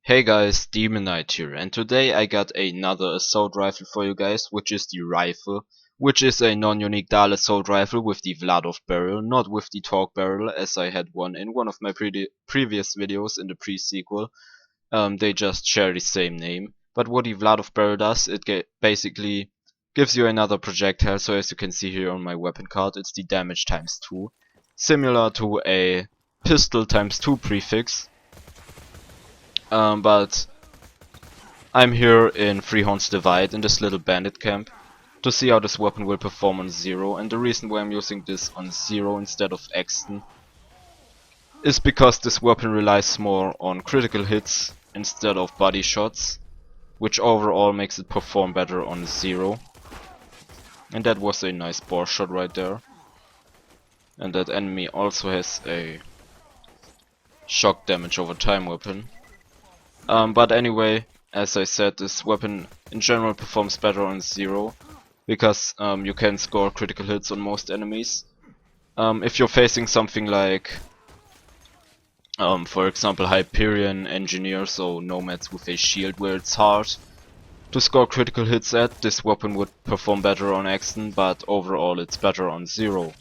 Hey guys, Demon Knight here, and today I got another assault rifle for you guys, which is the rifle, which is a non-unique Dahl assault rifle with the Vladof barrel, not with the Torque barrel, as I had one in one of my previous videos in the pre-sequel. They just share the same name, but what the Vladof barrel does, it basically gives you another projectile, so as you can see here on my weapon card, it's the damage times 2, similar to a pistol times 2 prefix. But I'm here in Freehorn's Divide in this little bandit camp to see how this weapon will perform on Zer0, and the reason why I'm using this on Zer0 instead of Exton is because this weapon relies more on critical hits instead of body shots, which overall makes it perform better on Zer0. And that was a nice bore shot right there. And that enemy also has a shock damage over time weapon. But anyway, as I said, this weapon in general performs better on Zer0 because you can score critical hits on most enemies. If you're facing something like, for example, Hyperion engineers or nomads with a shield where it's hard to score critical hits at, this weapon would perform better on Exton, but overall it's better on Zer0.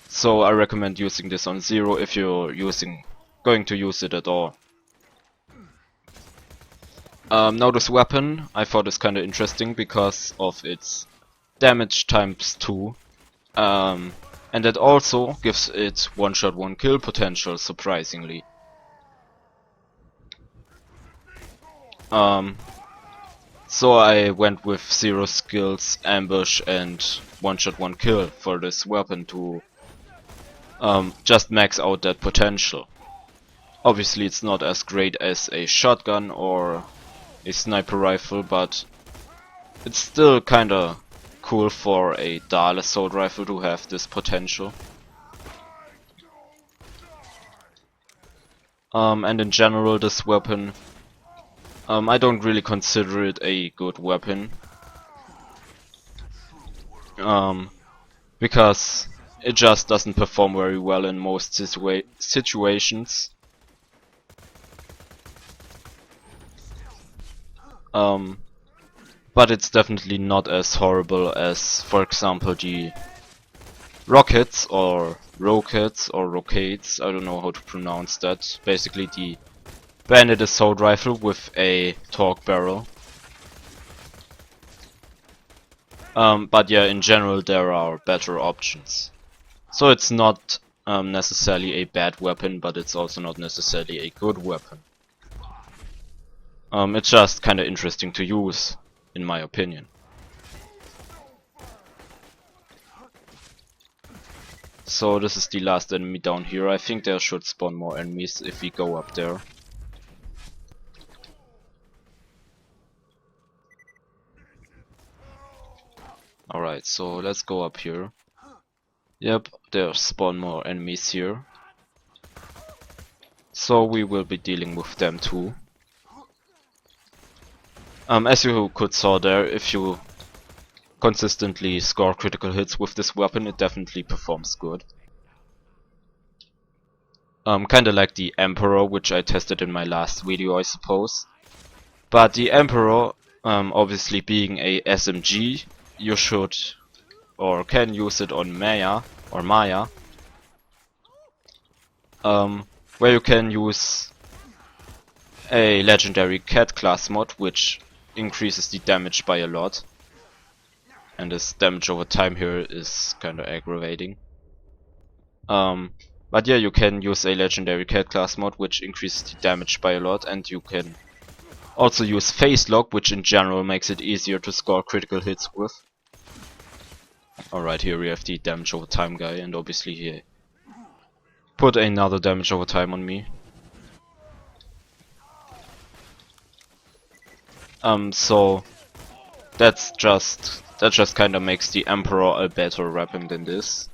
So I recommend using this on Zer0 if you're going to use it at all. Now this weapon I thought is kinda interesting because of its damage times 2. And that also gives it one shot one kill potential, surprisingly. So I went with Zer0 skills, ambush and one shot one kill for this weapon to just max out that potential. Obviously it's not as great as a shotgun or a sniper rifle, but it's still kinda cool for a Dahl assault rifle to have this potential. And in general this weapon, I don't really consider it a good weapon. Because it just doesn't perform very well in most situations. But it's definitely not as horrible as, for example, the rockets or rockets, I don't know how to pronounce that. Basically the bandit assault rifle with a torque barrel. But yeah, in general there are better options. So it's not necessarily a bad weapon, but it's also not necessarily a good weapon. It's just kinda interesting to use, in my opinion. So this is the last enemy down here. I think there should spawn more enemies if we go up there. Alright, so let's go up here. Yep, there spawn more enemies here. So we will be dealing with them too. As you could saw there, if you consistently score critical hits with this weapon, it definitely performs good. Kinda like the Emperor, which I tested in my last video, I suppose. But the Emperor, obviously being a SMG, you should or can use it on Maya or Maya, where you can use a legendary cat class mod, which increases the damage by a lot. And this damage over time here is kinda aggravating. But yeah, you can use a legendary cat class mod, which increases the damage by a lot, and you can also use phase lock, which in general makes it easier to score critical hits with. Alright, here we have the damage over time guy, and obviously he put another damage over time on me. So that just kinda makes the Emperor a better weapon than this.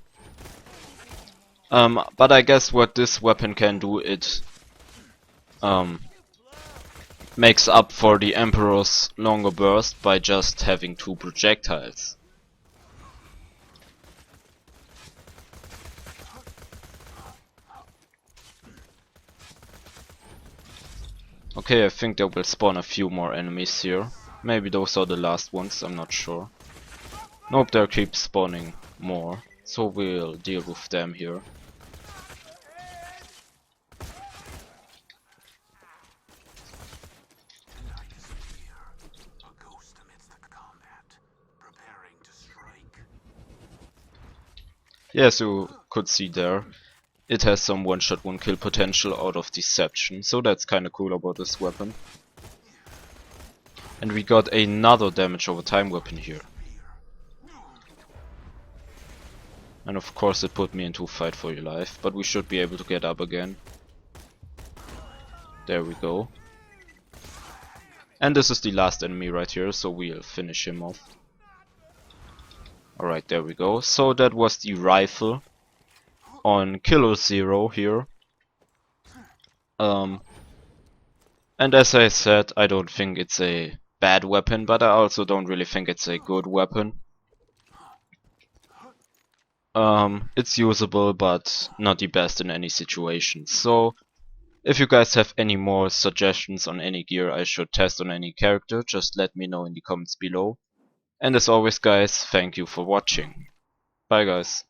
But I guess what this weapon can do, it makes up for the Emperor's longer burst by just having 2 projectiles. Okay, I think there will spawn a few more enemies here. Maybe those are the last ones, I'm not sure. Nope, there keeps spawning more, so we'll deal with them here. Yeah, as you could see there, it has some one-shot one-kill potential out of Deception, so that's kinda cool about this weapon. And we got another damage over time weapon here. And of course it put me into a fight for your life, but we should be able to get up again. There we go. And this is the last enemy right here, so we'll finish him off. Alright, there we go. So that was the rifle on Killer Zer0 here. And as I said, I don't think it's a bad weapon, but I also don't really think it's a good weapon. It's usable, but not the best in any situation. So, if you guys have any more suggestions on any gear I should test on any character, just let me know in the comments below. And as always guys, thank you for watching. Bye guys.